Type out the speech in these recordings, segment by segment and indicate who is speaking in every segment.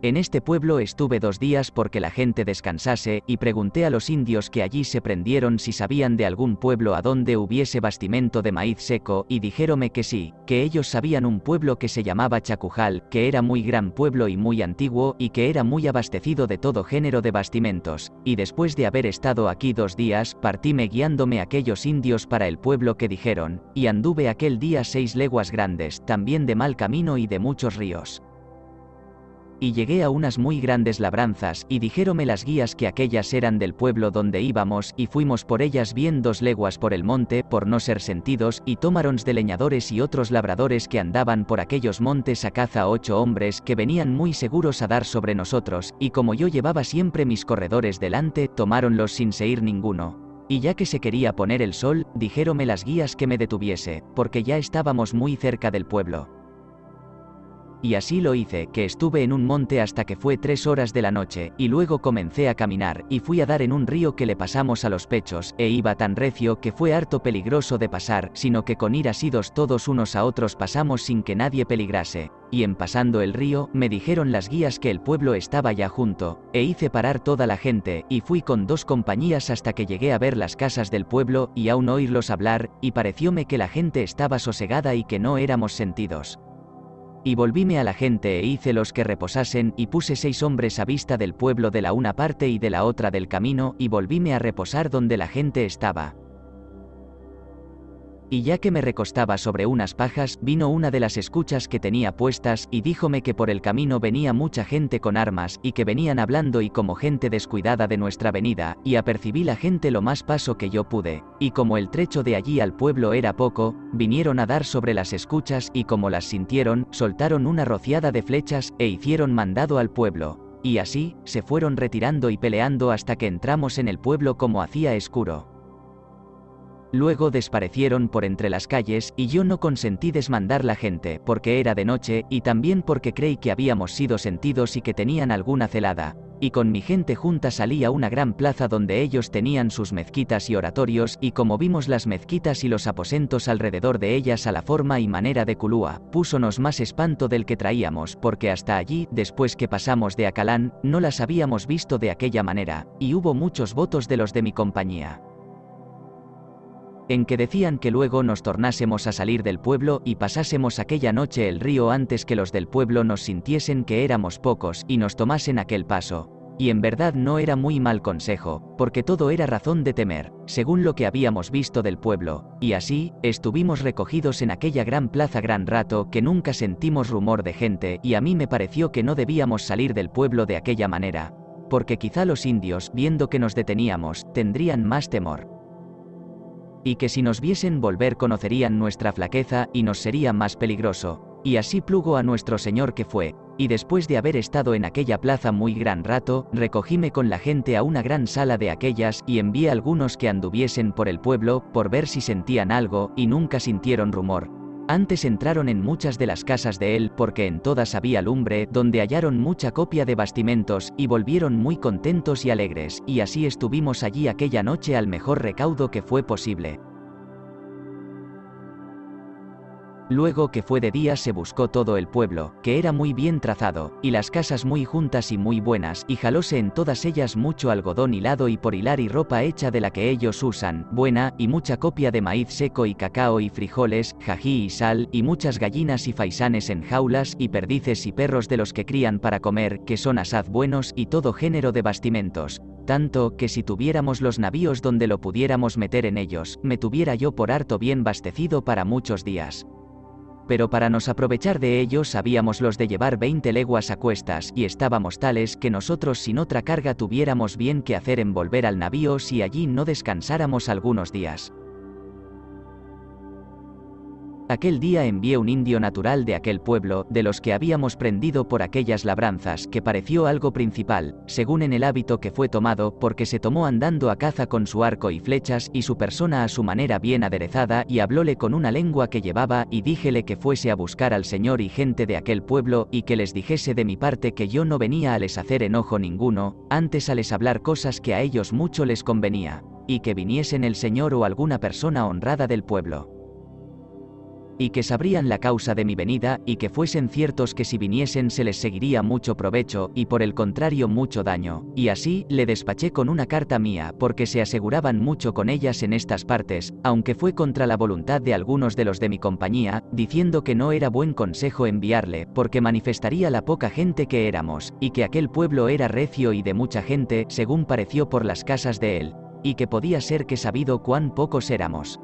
Speaker 1: En este pueblo estuve 2 días porque la gente descansase, y pregunté a los indios que allí se prendieron si sabían de algún pueblo a donde hubiese bastimento de maíz seco, y dijéronme que sí, que ellos sabían un pueblo que se llamaba Chacujal, que era muy gran pueblo y muy antiguo, y que era muy abastecido de todo género de bastimentos, y después de haber estado aquí 2 días, partíme guiándome aquellos indios para el pueblo que dijeron, y anduve aquel día 6 leguas grandes, también de mal camino y de muchos ríos. Y llegué a unas muy grandes labranzas, y dijéronme las guías que aquellas eran del pueblo donde íbamos, y fuimos por ellas bien 2 leguas por el monte, por no ser sentidos, y tomarons de leñadores y otros labradores que andaban por aquellos montes a caza 8 hombres que venían muy seguros a dar sobre nosotros, y como yo llevaba siempre mis corredores delante, tomáronlos sin se ir ninguno. Y ya que se quería poner el sol, dijéronme las guías que me detuviese, porque ya estábamos muy cerca del pueblo. Y así lo hice, que estuve en un monte hasta que fue 3 horas de la noche, y luego comencé a caminar, y fui a dar en un río que le pasamos a los pechos, e iba tan recio que fue harto peligroso de pasar, sino que con ir asidos todos unos a otros pasamos sin que nadie peligrase, y en pasando el río, me dijeron las guías que el pueblo estaba ya junto, e hice parar toda la gente, y fui con 2 compañías hasta que llegué a ver las casas del pueblo, y aún oírlos hablar, y parecióme que la gente estaba sosegada y que no éramos sentidos. Y volvíme a la gente e hice los que reposasen, y puse 6 hombres a vista del pueblo de la una parte y de la otra del camino, y volvíme a reposar donde la gente estaba. Y ya que me recostaba sobre unas pajas, vino una de las escuchas que tenía puestas, y díjome que por el camino venía mucha gente con armas, y que venían hablando y como gente descuidada de nuestra venida, y apercibí la gente lo más paso que yo pude, y como el trecho de allí al pueblo era poco, vinieron a dar sobre las escuchas, y como las sintieron, soltaron una rociada de flechas, e hicieron mandado al pueblo, y así, se fueron retirando y peleando hasta que entramos en el pueblo como hacía escuro. Luego desparecieron por entre las calles, y yo no consentí desmandar la gente, porque era de noche, y también porque creí que habíamos sido sentidos y que tenían alguna celada, y con mi gente junta salí a una gran plaza donde ellos tenían sus mezquitas y oratorios, y como vimos las mezquitas y los aposentos alrededor de ellas a la forma y manera de Culúa, púsonos más espanto del que traíamos, porque hasta allí, después que pasamos de Acalán, no las habíamos visto de aquella manera, y hubo muchos votos de los de mi compañía, en que decían que luego nos tornásemos a salir del pueblo y pasásemos aquella noche el río antes que los del pueblo nos sintiesen que éramos pocos y nos tomasen aquel paso. Y en verdad no era muy mal consejo, porque todo era razón de temer, según lo que habíamos visto del pueblo, y así, estuvimos recogidos en aquella gran plaza gran rato que nunca sentimos rumor de gente, y a mí me pareció que no debíamos salir del pueblo de aquella manera, porque quizá los indios, viendo que nos deteníamos, tendrían más temor, y que si nos viesen volver conocerían nuestra flaqueza y nos sería más peligroso, y así plugo a nuestro Señor que fue, y después de haber estado en aquella plaza muy gran rato, recogíme con la gente a una gran sala de aquellas y envié a algunos que anduviesen por el pueblo, por ver si sentían algo, y nunca sintieron rumor. Antes entraron en muchas de las casas de él porque en todas había lumbre, donde hallaron mucha copia de bastimentos, y volvieron muy contentos y alegres, y así estuvimos allí aquella noche al mejor recaudo que fue posible. Luego que fue de día se buscó todo el pueblo, que era muy bien trazado, y las casas muy juntas y muy buenas, y jalóse en todas ellas mucho algodón hilado y por hilar y ropa hecha de la que ellos usan, buena, y mucha copia de maíz seco y cacao y frijoles, jají y sal, y muchas gallinas y faisanes en jaulas, y perdices y perros de los que crían para comer, que son asaz buenos, y todo género de bastimentos, tanto, que si tuviéramos los navíos donde lo pudiéramos meter en ellos, me tuviera yo por harto bien bastecido para muchos días. Pero para nos aprovechar de ellos habíamos los de llevar 20 leguas a cuestas, y estábamos tales que nosotros sin otra carga tuviéramos bien que hacer en volver al navío si allí no descansáramos algunos días. Aquel día envié un indio natural de aquel pueblo, de los que habíamos prendido por aquellas labranzas, que pareció algo principal, según en el hábito que fue tomado, porque se tomó andando a caza con su arco y flechas, y su persona a su manera bien aderezada, y hablóle con una lengua que llevaba, y díjele que fuese a buscar al Señor y gente de aquel pueblo, y que les dijese de mi parte que yo no venía a les hacer enojo ninguno, antes a les hablar cosas que a ellos mucho les convenía, y que viniesen el Señor o alguna persona honrada del pueblo. y que sabrían la causa de mi venida, y que fuesen ciertos que si viniesen se les seguiría mucho provecho, y por el contrario mucho daño, y así, le despaché con una carta mía, porque se aseguraban mucho con ellas en estas partes, aunque fue contra la voluntad de algunos de los de mi compañía, diciendo que no era buen consejo enviarle, porque manifestaría la poca gente que éramos, y que aquel pueblo era recio y de mucha gente, según pareció por las casas de él, y que podía ser que sabido cuán pocos éramos,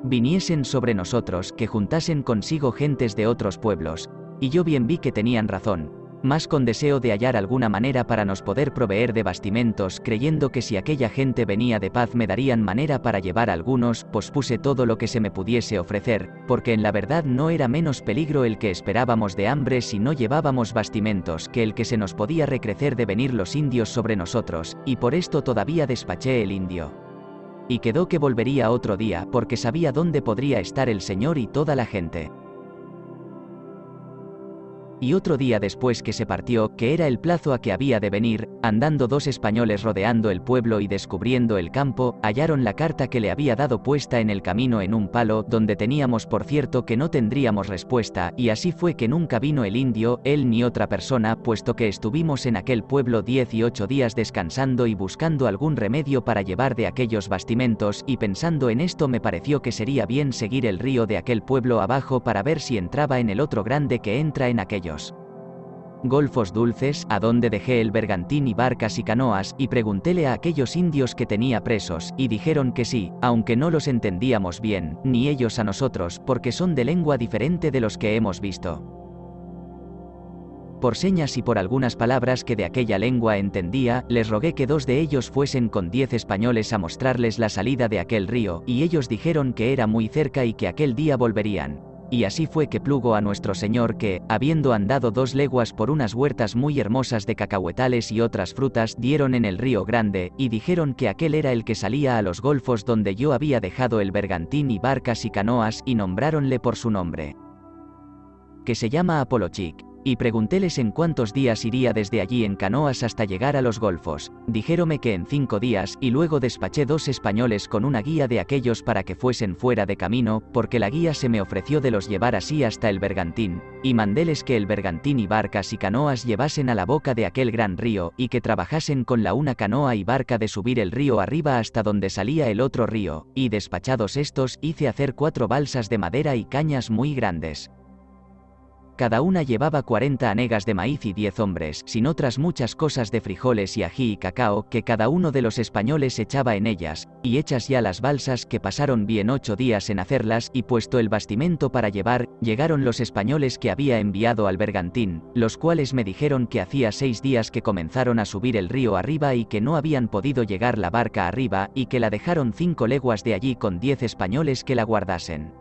Speaker 1: viniesen sobre nosotros, que juntasen consigo gentes de otros pueblos, y yo bien vi que tenían razón, mas con deseo de hallar alguna manera para nos poder proveer de bastimentos, creyendo que si aquella gente venía de paz me darían manera para llevar algunos, pospuse todo lo que se me pudiese ofrecer, porque en la verdad no era menos peligro el que esperábamos de hambre si no llevábamos bastimentos que el que se nos podía recrecer de venir los indios sobre nosotros, y por esto todavía despaché el indio. Y quedó que volvería otro día, porque sabía dónde podría estar el Señor y toda la gente. Y otro día después que se partió, que era el plazo a que había de venir, andando dos españoles rodeando el pueblo y descubriendo el campo, hallaron la carta que le había dado puesta en el camino en un palo, donde teníamos por cierto que no tendríamos respuesta, y así fue que nunca vino el indio, él ni otra persona, puesto que estuvimos en aquel pueblo 18 días descansando y buscando algún remedio para llevar de aquellos bastimentos, y pensando en esto me pareció que sería bien seguir el río de aquel pueblo abajo para ver si entraba en el otro grande que entra en aquellos golfos dulces, a donde dejé el bergantín y barcas y canoas, y preguntéle a aquellos indios que tenía presos, y dijeron que sí, aunque no los entendíamos bien, ni ellos a nosotros, porque son de lengua diferente de los que hemos visto. Por señas y por algunas palabras que de aquella lengua entendía, les rogué que 2 de ellos fuesen con 10 españoles a mostrarles la salida de aquel río, y ellos dijeron que era muy cerca y que aquel día volverían. Y así fue que plugo a nuestro Señor que, habiendo andado 2 leguas por unas huertas muy hermosas de cacahuetales y otras frutas, dieron en el río grande, y dijeron que aquel era el que salía a los golfos donde yo había dejado el bergantín y barcas y canoas, y nombráronle por su nombre, que se llama Apolochic. Y preguntéles en cuántos días iría desde allí en canoas hasta llegar a los golfos. Dijéronme que en 5 días, y luego despaché 2 españoles con una guía de aquellos para que fuesen fuera de camino, porque la guía se me ofreció de los llevar así hasta el bergantín, y mandéles que el bergantín y barcas y canoas llevasen a la boca de aquel gran río, y que trabajasen con la una canoa y barca de subir el río arriba hasta donde salía el otro río, y despachados estos, hice hacer 4 balsas de madera y cañas muy grandes. Cada una llevaba 40 hanegas de maíz y 10 hombres, sin otras muchas cosas de frijoles y ají y cacao, que cada uno de los españoles echaba en ellas, y hechas ya las balsas, que pasaron bien 8 días en hacerlas, y puesto el bastimento para llevar, llegaron los españoles que había enviado al bergantín, los cuales me dijeron que hacía 6 días que comenzaron a subir el río arriba y que no habían podido llegar la barca arriba, y que la dejaron 5 leguas de allí con 10 españoles que la guardasen.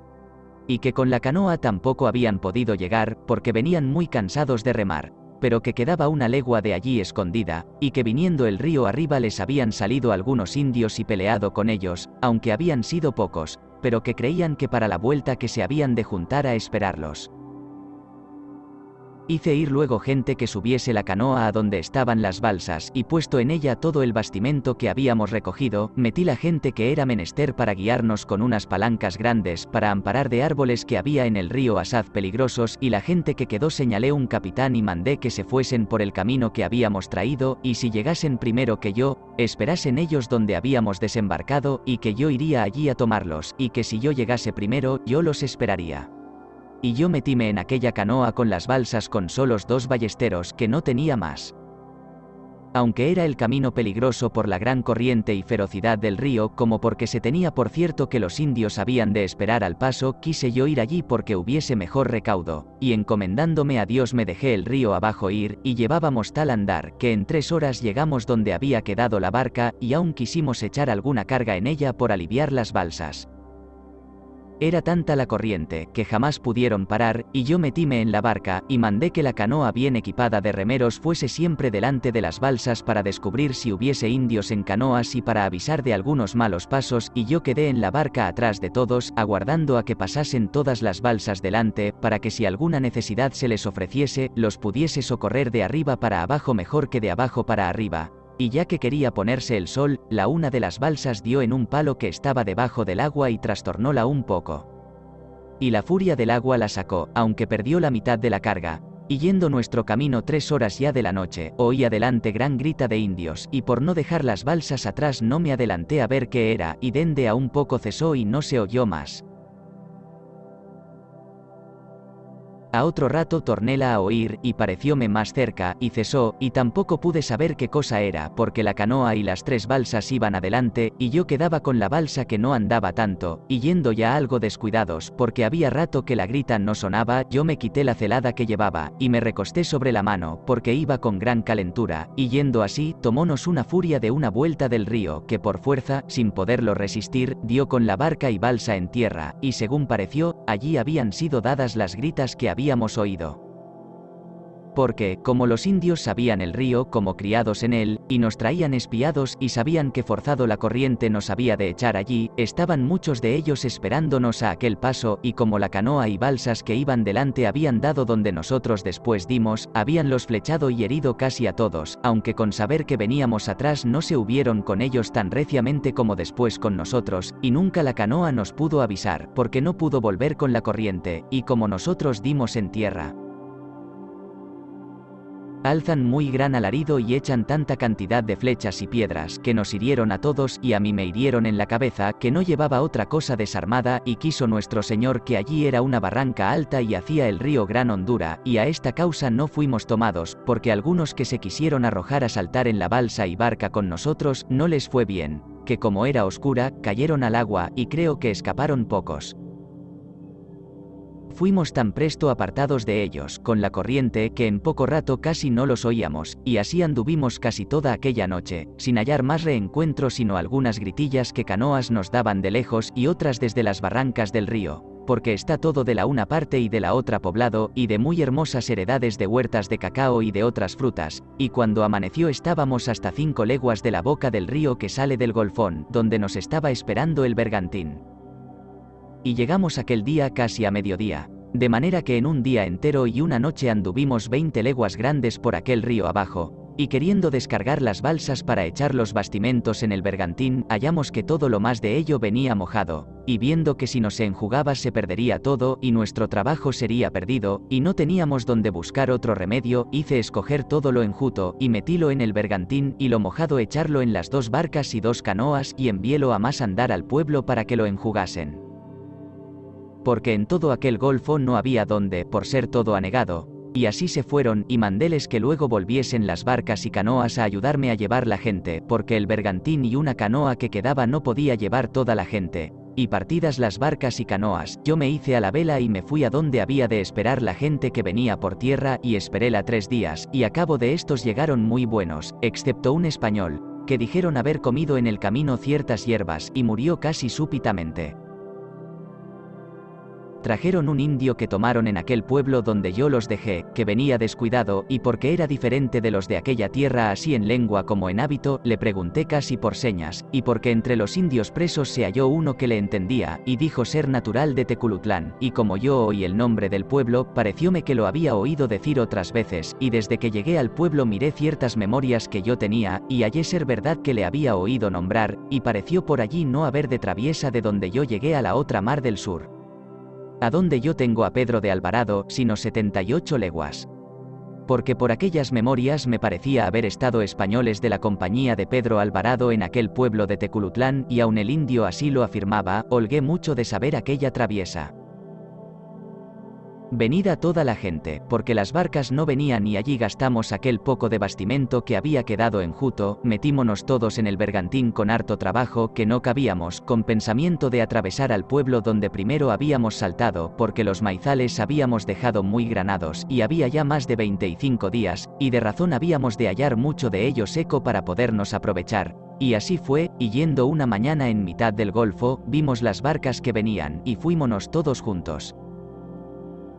Speaker 1: Y que con la canoa tampoco habían podido llegar, porque venían muy cansados de remar, pero que quedaba 1 legua de allí escondida, y que viniendo el río arriba les habían salido algunos indios y peleado con ellos, aunque habían sido pocos, pero que creían que para la vuelta que se habían de juntar a esperarlos. Hice ir luego gente que subiese la canoa a donde estaban las balsas, y puesto en ella todo el bastimento que habíamos recogido, metí la gente que era menester para guiarnos con unas palancas grandes, para amparar de árboles que había en el río asaz peligrosos, y la gente que quedó señalé un capitán y mandé que se fuesen por el camino que habíamos traído, y si llegasen primero que yo, esperasen ellos donde habíamos desembarcado, y que yo iría allí a tomarlos, y que si yo llegase primero, yo los esperaría. Y yo metíme en aquella canoa con las balsas con solos 2 ballesteros, que no tenía más. Aunque era el camino peligroso por la gran corriente y ferocidad del río, como porque se tenía por cierto que los indios habían de esperar al paso, quise yo ir allí porque hubiese mejor recaudo, y encomendándome a Dios me dejé el río abajo ir, y llevábamos tal andar, que en 3 horas llegamos donde había quedado la barca, y aún quisimos echar alguna carga en ella por aliviar las balsas. Era tanta la corriente, que jamás pudieron parar, y yo metíme en la barca, y mandé que la canoa bien equipada de remeros fuese siempre delante de las balsas para descubrir si hubiese indios en canoas y para avisar de algunos malos pasos, y yo quedé en la barca atrás de todos, aguardando a que pasasen todas las balsas delante, para que si alguna necesidad se les ofreciese, los pudiese socorrer de arriba para abajo mejor que de abajo para arriba. Y ya que quería ponerse el sol, la una de las balsas dio en un palo que estaba debajo del agua y trastornóla un poco. y la furia del agua la sacó, aunque perdió la mitad de la carga. Y yendo nuestro camino 3 horas ya de la noche, oí adelante gran grita de indios, y por no dejar las balsas atrás no me adelanté a ver qué era, y dende a un poco cesó y no se oyó más. A otro rato tornéla a oír, y parecióme más cerca, y cesó, y tampoco pude saber qué cosa era, porque la canoa y las 3 balsas iban adelante, y yo quedaba con la balsa que no andaba tanto, y yendo ya algo descuidados, porque había rato que la grita no sonaba, yo me quité la celada que llevaba, y me recosté sobre la mano, porque iba con gran calentura, y yendo así, tomónos una furia de una vuelta del río, que por fuerza, sin poderlo resistir, dio con la barca y balsa en tierra, y según pareció, allí habían sido dadas las gritas que habíamos oído. Porque, como los indios sabían el río como criados en él, y nos traían espiados y sabían que forzado la corriente nos había de echar allí, estaban muchos de ellos esperándonos a aquel paso, y como la canoa y balsas que iban delante habían dado donde nosotros después dimos, habíanlos flechado y herido casi a todos, aunque con saber que veníamos atrás no se hubieron con ellos tan reciamente como después con nosotros, y nunca la canoa nos pudo avisar, porque no pudo volver con la corriente, y como nosotros dimos en tierra, alzan muy gran alarido y echan tanta cantidad de flechas y piedras, que nos hirieron a todos, y a mí me hirieron en la cabeza, que no llevaba otra cosa desarmada, y quiso nuestro Señor que allí era una barranca alta y hacía el río gran hondura, y a esta causa no fuimos tomados, porque algunos que se quisieron arrojar a saltar en la balsa y barca con nosotros, no les fue bien, que como era oscura, cayeron al agua, y creo que escaparon pocos. Fuimos tan presto apartados de ellos, con la corriente, que en poco rato casi no los oíamos, y así anduvimos casi toda aquella noche, sin hallar más reencuentro sino algunas gritillas que canoas nos daban de lejos y otras desde las barrancas del río, porque está todo de la una parte y de la otra poblado, y de muy hermosas heredades de huertas de cacao y de otras frutas, y cuando amaneció estábamos hasta 5 leguas de la boca del río que sale del golfón, donde nos estaba esperando el bergantín. Y llegamos aquel día casi a mediodía, de manera que en un día entero y una noche anduvimos 20 leguas grandes por aquel río abajo, y queriendo descargar las balsas para echar los bastimentos en el bergantín, hallamos que todo lo más de ello venía mojado, y viendo que si nos enjugaba se perdería todo y nuestro trabajo sería perdido, y no teníamos donde buscar otro remedio, hice escoger todo lo enjuto, y metílo en el bergantín, y lo mojado echarlo en las 2 barcas y 2 canoas, y enviélo a más andar al pueblo para que lo enjugasen. Porque en todo aquel golfo no había donde, por ser todo anegado, y así se fueron, y mandéles que luego volviesen las barcas y canoas a ayudarme a llevar la gente, porque el bergantín y una canoa que quedaba no podía llevar toda la gente, y partidas las barcas y canoas, yo me hice a la vela y me fui a donde había de esperar la gente que venía por tierra, y esperéla 3 días, y a cabo de estos llegaron muy buenos, excepto un español, que dijeron haber comido en el camino ciertas hierbas, y murió casi súbitamente. Trajeron un indio que tomaron en aquel pueblo donde yo los dejé, que venía descuidado, y porque era diferente de los de aquella tierra así en lengua como en hábito, le pregunté casi por señas, y porque entre los indios presos se halló uno que le entendía, y dijo ser natural de Teculutlán, y como yo oí el nombre del pueblo, parecióme que lo había oído decir otras veces, y desde que llegué al pueblo miré ciertas memorias que yo tenía, y hallé ser verdad que le había oído nombrar, y pareció por allí no haber de traviesa de donde yo llegué a la otra mar del sur, a donde yo tengo a Pedro de Alvarado, sino 78 leguas. Porque por aquellas memorias me parecía haber estado españoles de la compañía de Pedro Alvarado en aquel pueblo de Teculutlán, y aun el indio así lo afirmaba, holgué mucho de saber aquella traviesa. Venida toda la gente, porque las barcas no venían y allí gastamos aquel poco de bastimento que había quedado enjuto, metímonos todos en el bergantín con harto trabajo que no cabíamos, con pensamiento de atravesar al pueblo donde primero habíamos saltado, porque los maizales habíamos dejado muy granados, y había ya más de 25 días, y de razón habíamos de hallar mucho de ello seco para podernos aprovechar. Y así fue, y yendo una mañana en mitad del golfo, vimos las barcas que venían, y fuímonos todos juntos.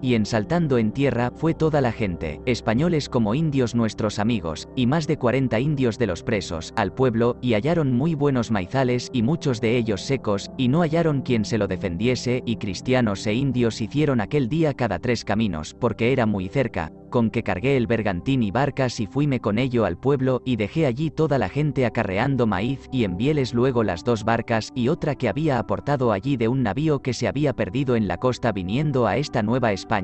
Speaker 1: y en saltando en tierra fue toda la gente, españoles como indios nuestros amigos, y más de 40 indios de los presos, al pueblo, y hallaron muy buenos maizales y muchos de ellos secos, y no hallaron quien se lo defendiese, y cristianos e indios hicieron aquel día cada 3 caminos, porque era muy cerca, con que cargué el bergantín y barcas y fuime con ello al pueblo, y dejé allí toda la gente acarreando maíz, y enviéles luego las 2 barcas y otra que había aportado allí de un navío que se había perdido en la costa viniendo a esta Nueva España.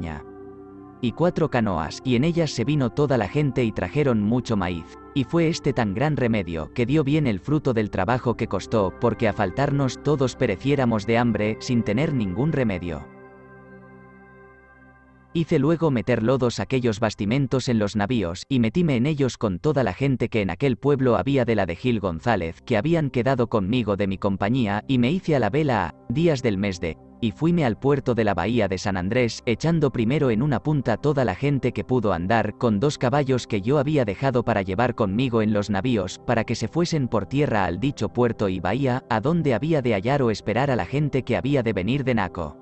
Speaker 1: Y 4 canoas, y en ellas se vino toda la gente y trajeron mucho maíz. Y fue este tan gran remedio, que dio bien el fruto del trabajo que costó, porque a faltarnos todos pereciéramos de hambre, sin tener ningún remedio. Hice luego meter lodos aquellos bastimentos en los navíos, y metíme en ellos con toda la gente que en aquel pueblo había de la de Gil González, que habían quedado conmigo de mi compañía, y me hice a la vela a días del mes de, y fuime al puerto de la bahía de San Andrés, echando primero en una punta toda la gente que pudo andar, con 2 caballos que yo había dejado para llevar conmigo en los navíos, para que se fuesen por tierra al dicho puerto y bahía, a donde había de hallar o esperar a la gente que había de venir de Naco.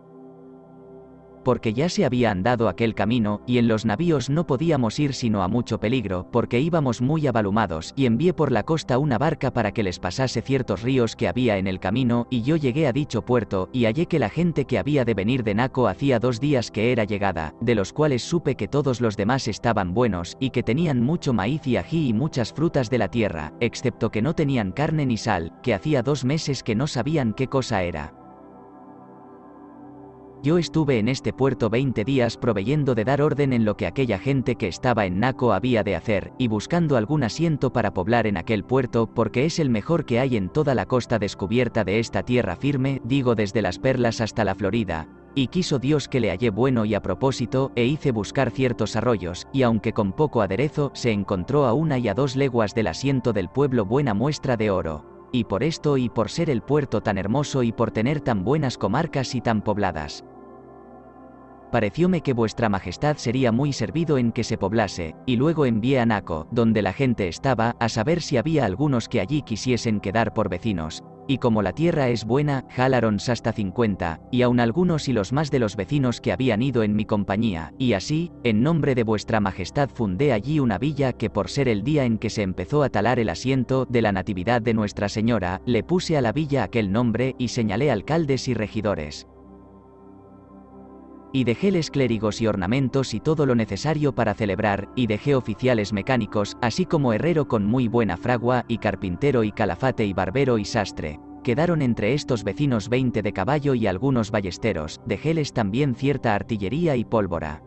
Speaker 1: Porque ya se había andado aquel camino, y en los navíos no podíamos ir sino a mucho peligro, porque íbamos muy abalumados, y envié por la costa una barca para que les pasase ciertos ríos que había en el camino, y yo llegué a dicho puerto, y hallé que la gente que había de venir de Naco hacía 2 días que era llegada, de los cuales supe que todos los demás estaban buenos, y que tenían mucho maíz y ají y muchas frutas de la tierra, excepto que no tenían carne ni sal, que hacía 2 meses que no sabían qué cosa era. Yo estuve en este puerto 20 días proveyendo de dar orden en lo que aquella gente que estaba en Naco había de hacer, y buscando algún asiento para poblar en aquel puerto, porque es el mejor que hay en toda la costa descubierta de esta tierra firme, digo desde las Perlas hasta la Florida. Y quiso Dios que le hallé bueno y a propósito, e hice buscar ciertos arroyos, y aunque con poco aderezo, se encontró a 1 y a 2 leguas del asiento del pueblo buena muestra de oro. Y por esto y por ser el puerto tan hermoso y por tener tan buenas comarcas y tan pobladas, parecióme que vuestra majestad sería muy servido en que se poblase, y luego envié a Naco, donde la gente estaba, a saber si había algunos que allí quisiesen quedar por vecinos, y como la tierra es buena, jalaron hasta 50, y aun algunos y los más de los vecinos que habían ido en mi compañía, y así, en nombre de vuestra majestad fundé allí una villa que por ser el día en que se empezó a talar el asiento de la Natividad de Nuestra Señora, le puse a la villa aquel nombre y señalé alcaldes y regidores. Y dejéles clérigos y ornamentos y todo lo necesario para celebrar, y dejé oficiales mecánicos, así como herrero con muy buena fragua, y carpintero y calafate y barbero y sastre. Quedaron entre estos vecinos 20 de caballo y algunos ballesteros, dejéles también cierta artillería y pólvora.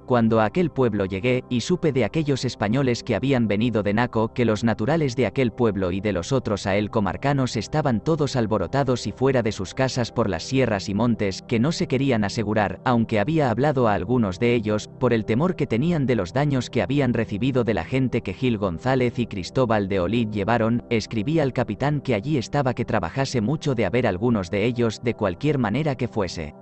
Speaker 1: Cuando a aquel pueblo llegué, y supe de aquellos españoles que habían venido de Naco, que los naturales de aquel pueblo y de los otros a él comarcanos estaban todos alborotados y fuera de sus casas por las sierras y montes, que no se querían asegurar, aunque había hablado a algunos de ellos, por el temor que tenían de los daños que habían recibido de la gente que Gil González y Cristóbal de Olid llevaron, escribí al capitán que allí estaba que trabajase mucho de haber algunos de ellos, de cualquier manera que fuese,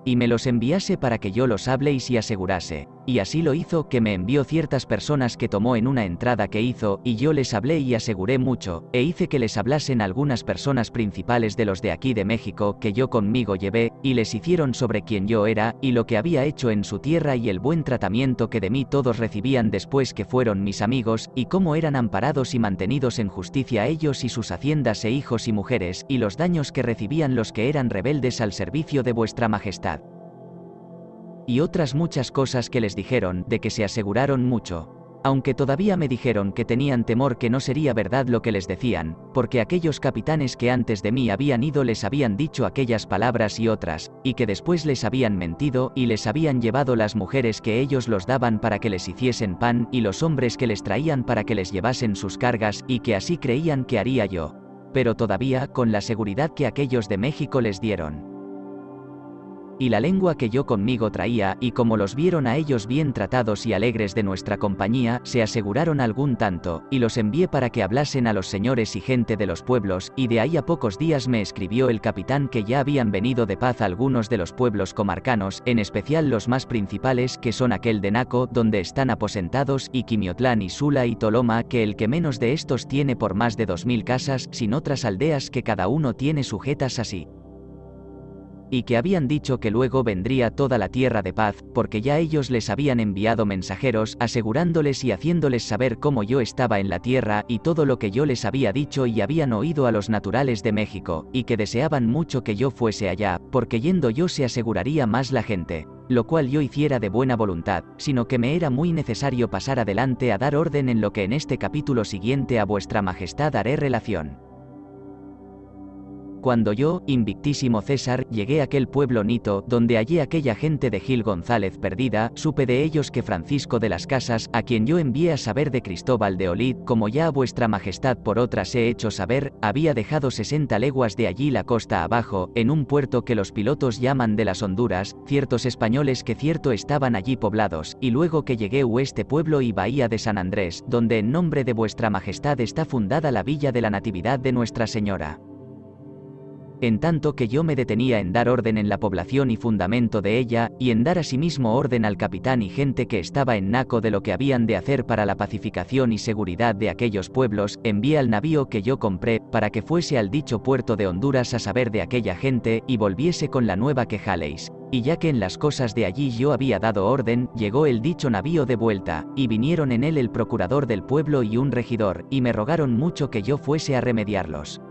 Speaker 1: y me los enviase para que yo los habléis y asegurase, y así lo hizo, que me envió ciertas personas que tomó en una entrada que hizo, y yo les hablé y aseguré mucho, e hice que les hablasen algunas personas principales de los de aquí de México, que yo conmigo llevé, y les hicieron sobre quién yo era, y lo que había hecho en su tierra y el buen tratamiento que de mí todos recibían después que fueron mis amigos, y cómo eran amparados y mantenidos en justicia ellos y sus haciendas e hijos y mujeres, y los daños que recibían los que eran rebeldes al servicio de vuestra majestad. Y otras muchas cosas que les dijeron, de que se aseguraron mucho. Aunque todavía me dijeron que tenían temor que no sería verdad lo que les decían, porque aquellos capitanes que antes de mí habían ido les habían dicho aquellas palabras y otras, y que después les habían mentido, y les habían llevado las mujeres que ellos los daban para que les hiciesen pan, y los hombres que les traían para que les llevasen sus cargas, y que así creían que haría yo. Pero todavía, con la seguridad que aquellos de México les dieron, y la lengua que yo conmigo traía, y como los vieron a ellos bien tratados y alegres de nuestra compañía, se aseguraron algún tanto, y los envié para que hablasen a los señores y gente de los pueblos, y de ahí a pocos días me escribió el capitán que ya habían venido de paz algunos de los pueblos comarcanos, en especial los más principales, que son aquel de Naco, donde están aposentados, y Quimiotlán y Sula y Toloma, que el que menos de estos tiene por más de 2000 casas, sin otras aldeas que cada uno tiene sujetas así. y que habían dicho que luego vendría toda la tierra de paz, porque ya ellos les habían enviado mensajeros, asegurándoles y haciéndoles saber cómo yo estaba en la tierra, y todo lo que yo les había dicho, y habían oído a los naturales de México, y que deseaban mucho que yo fuese allá, porque yendo yo se aseguraría más la gente, lo cual yo hiciera de buena voluntad, sino que me era muy necesario pasar adelante a dar orden en lo que en este capítulo siguiente a vuestra majestad haré relación. Cuando yo, invictísimo César, llegué a aquel pueblo Nito, donde hallé aquella gente de Gil González perdida, supe de ellos que Francisco de las Casas, a quien yo envié a saber de Cristóbal de Olid, como ya a vuestra majestad por otras he hecho saber, había dejado 60 leguas de allí la costa abajo, en un puerto que los pilotos llaman de las Honduras, ciertos españoles que cierto estaban allí poblados, y luego que llegué a este pueblo y bahía de San Andrés, donde en nombre de vuestra majestad está fundada la villa de la Natividad de Nuestra Señora. En tanto que yo me detenía en dar orden en la población y fundamento de ella, y en dar asimismo orden al capitán y gente que estaba en naco de lo que habían de hacer para la pacificación y seguridad de aquellos pueblos, envié al navío que yo compré, para que fuese al dicho puerto de Honduras a saber de aquella gente, y volviese con la nueva que jaléis. Y ya que en las cosas de allí yo había dado orden, llegó el dicho navío de vuelta, y vinieron en él el procurador del pueblo y un regidor, y me rogaron mucho que yo fuese a remediarlos,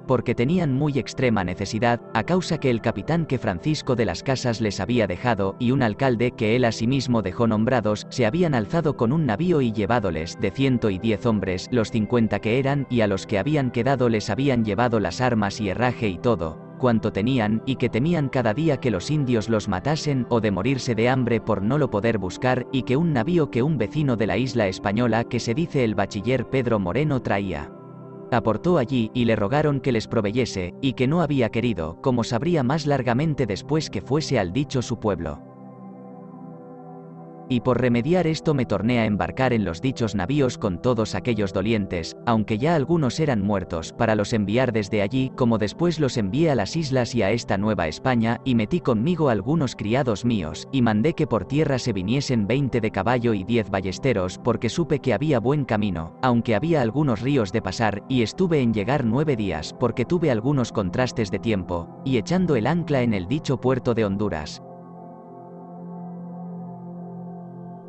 Speaker 1: porque tenían muy extrema necesidad, a causa que el capitán que Francisco de las Casas les había dejado, y un alcalde que él asimismo dejó nombrados, se habían alzado con un navío y llevádoles de 110 hombres, los 50 que eran, y a los que habían quedado les habían llevado las armas y herraje y todo cuanto tenían, y que temían cada día que los indios los matasen, o de morirse de hambre por no lo poder buscar, y que un navío que un vecino de la isla española que se dice el bachiller Pedro Moreno traía, aportó allí, y le rogaron que les proveyese, y que no había querido, como sabría más largamente después que fuese al dicho su pueblo. Y por remediar esto me torné a embarcar en los dichos navíos con todos aquellos dolientes, aunque ya algunos eran muertos, para los enviar desde allí, como después los envié a las islas y a esta Nueva España, y metí conmigo algunos criados míos, y mandé que por tierra se viniesen 20 de caballo y 10 ballesteros, porque supe que había buen camino, aunque había algunos ríos de pasar, y estuve en llegar 9 días, porque tuve algunos contrastes de tiempo, y echando el ancla en el dicho puerto de Honduras,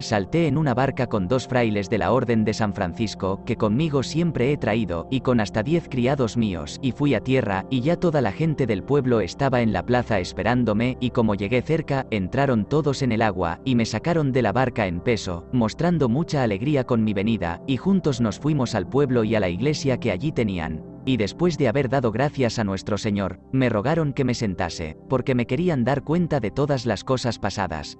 Speaker 1: salté en una barca con 2 frailes de la Orden de San Francisco, que conmigo siempre he traído, y con hasta 10 criados míos, y fui a tierra, y ya toda la gente del pueblo estaba en la plaza esperándome, y como llegué cerca, entraron todos en el agua, y me sacaron de la barca en peso, mostrando mucha alegría con mi venida, y juntos nos fuimos al pueblo y a la iglesia que allí tenían. Y después de haber dado gracias a nuestro Señor, me rogaron que me sentase, porque me querían dar cuenta de todas las cosas pasadas,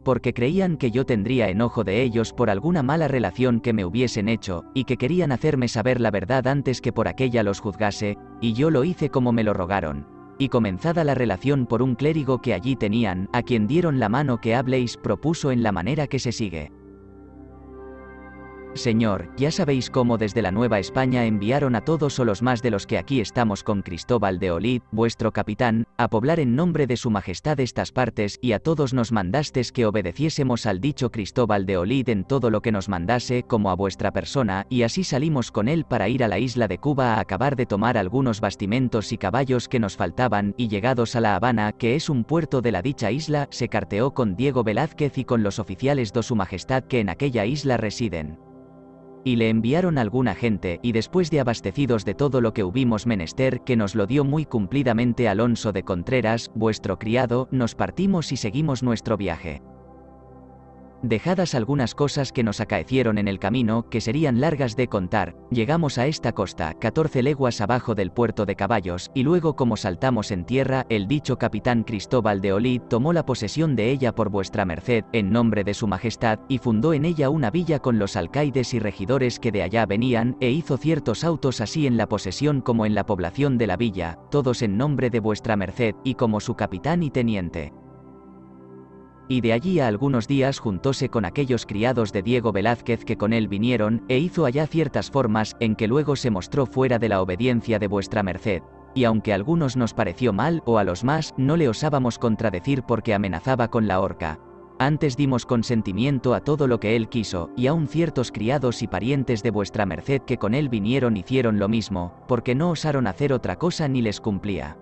Speaker 1: porque creían que yo tendría enojo de ellos por alguna mala relación que me hubiesen hecho, y que querían hacerme saber la verdad antes que por aquella los juzgase, y yo lo hice como me lo rogaron. Y comenzada la relación por un clérigo que allí tenían, a quien dieron la mano que habléis, propuso en la manera que se sigue. Señor, ya sabéis cómo desde la Nueva España enviaron a todos o los más de los que aquí estamos con Cristóbal de Olid, vuestro capitán, a poblar en nombre de su majestad estas partes, y a todos nos mandastes que obedeciésemos al dicho Cristóbal de Olid en todo lo que nos mandase, como a vuestra persona, y así salimos con él para ir a la isla de Cuba a acabar de tomar algunos bastimentos y caballos que nos faltaban, y llegados a La Habana, que es un puerto de la dicha isla, se carteó con Diego Velázquez y con los oficiales de su majestad que en aquella isla residen. Y le enviaron alguna gente, y después de abastecidos de todo lo que hubimos menester, que nos lo dio muy cumplidamente Alonso de Contreras, vuestro criado, nos partimos y seguimos nuestro viaje. Dejadas algunas cosas que nos acaecieron en el camino, que serían largas de contar, llegamos a esta costa, 14 leguas abajo del puerto de Caballos, y luego como saltamos en tierra, el dicho capitán Cristóbal de Olid tomó la posesión de ella por vuestra merced, en nombre de su majestad, y fundó en ella una villa con los alcaides y regidores que de allá venían, e hizo ciertos autos así en la posesión como en la población de la villa, todos en nombre de vuestra merced, y como su capitán y teniente. Y de allí a algunos días juntóse con aquellos criados de Diego Velázquez que con él vinieron, e hizo allá ciertas formas, en que luego se mostró fuera de la obediencia de vuestra merced. Y aunque a algunos nos pareció mal, o a los más, no le osábamos contradecir porque amenazaba con la horca. Antes dimos consentimiento a todo lo que él quiso, y aun ciertos criados y parientes de vuestra merced que con él vinieron hicieron lo mismo, porque no osaron hacer otra cosa ni les cumplía.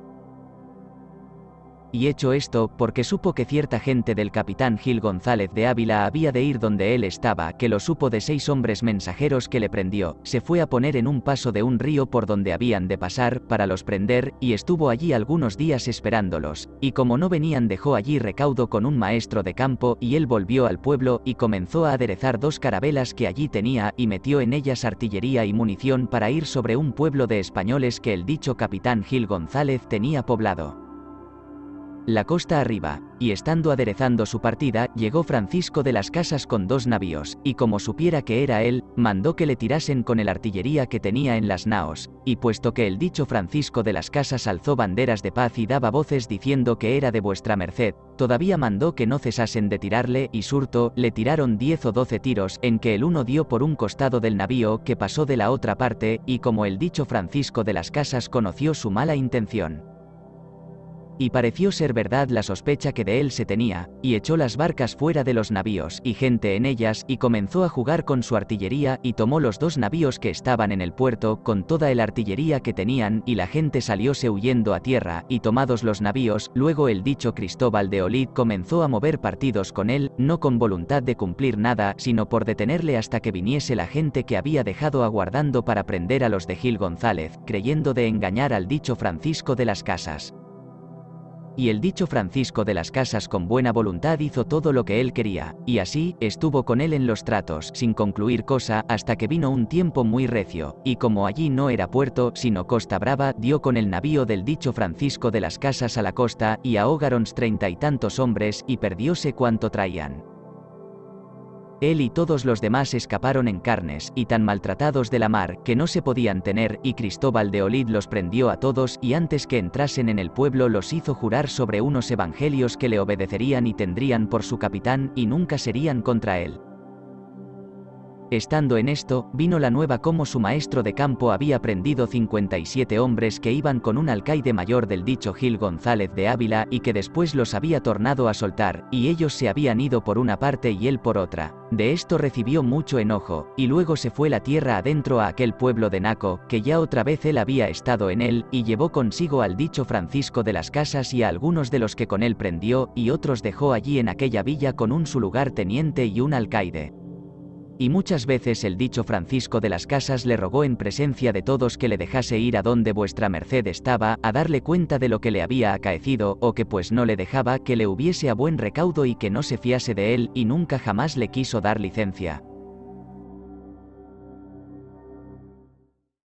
Speaker 1: y hecho esto, porque supo que cierta gente del capitán Gil González de Ávila había de ir donde él estaba, que lo supo de 6 hombres mensajeros que le prendió, se fue a poner en un paso de un río por donde habían de pasar, para los prender, y estuvo allí algunos días esperándolos, y como no venían dejó allí recaudo con un maestro de campo, y él volvió al pueblo, y comenzó a aderezar 2 carabelas que allí tenía, y metió en ellas artillería y munición para ir sobre un pueblo de españoles que el dicho capitán Gil González tenía poblado la costa arriba, y estando aderezando su partida, llegó Francisco de las Casas con 2 navíos, y como supiera que era él, mandó que le tirasen con el artillería que tenía en las naos, y puesto que el dicho Francisco de las Casas alzó banderas de paz y daba voces diciendo que era de vuestra merced, todavía mandó que no cesasen de tirarle, y surto, le tiraron 10 o 12 tiros, en que el uno dio por un costado del navío que pasó de la otra parte, y como el dicho Francisco de las Casas conoció su mala intención, y pareció ser verdad la sospecha que de él se tenía, y echó las barcas fuera de los navíos y gente en ellas, y comenzó a jugar con su artillería, y tomó los 2 navíos que estaban en el puerto, con toda el artillería que tenían, y la gente salióse huyendo a tierra, y tomados los navíos, luego el dicho Cristóbal de Olid comenzó a mover partidos con él, no con voluntad de cumplir nada, sino por detenerle hasta que viniese la gente que había dejado aguardando para prender a los de Gil González, creyendo de engañar al dicho Francisco de las Casas. Y el dicho Francisco de las Casas con buena voluntad hizo todo lo que él quería, y así, estuvo con él en los tratos, sin concluir cosa, hasta que vino un tiempo muy recio, y como allí no era puerto, sino costa brava, dio con el navío del dicho Francisco de las Casas a la costa, y ahógaron's 30 y tantos hombres, y perdióse cuanto traían. Él y todos los demás escaparon en carnes, y tan maltratados de la mar, que no se podían tener, y Cristóbal de Olid los prendió a todos, y antes que entrasen en el pueblo los hizo jurar sobre unos evangelios que le obedecerían y tendrían por su capitán, y nunca serían contra él. Estando en esto, vino la nueva como su maestro de campo había prendido 57 hombres que iban con un alcaide mayor del dicho Gil González de Ávila, y que después los había tornado a soltar, y ellos se habían ido por una parte y él por otra. De esto recibió mucho enojo, y luego se fue la tierra adentro a aquel pueblo de Naco, que ya otra vez él había estado en él, y llevó consigo al dicho Francisco de las Casas y a algunos de los que con él prendió, y otros dejó allí en aquella villa con un su lugarteniente y un alcaide. Y muchas veces el dicho Francisco de las Casas le rogó en presencia de todos que le dejase ir a donde vuestra merced estaba, a darle cuenta de lo que le había acaecido, o que pues no le dejaba que le hubiese a buen recaudo y que no se fiase de él, y nunca jamás le quiso dar licencia.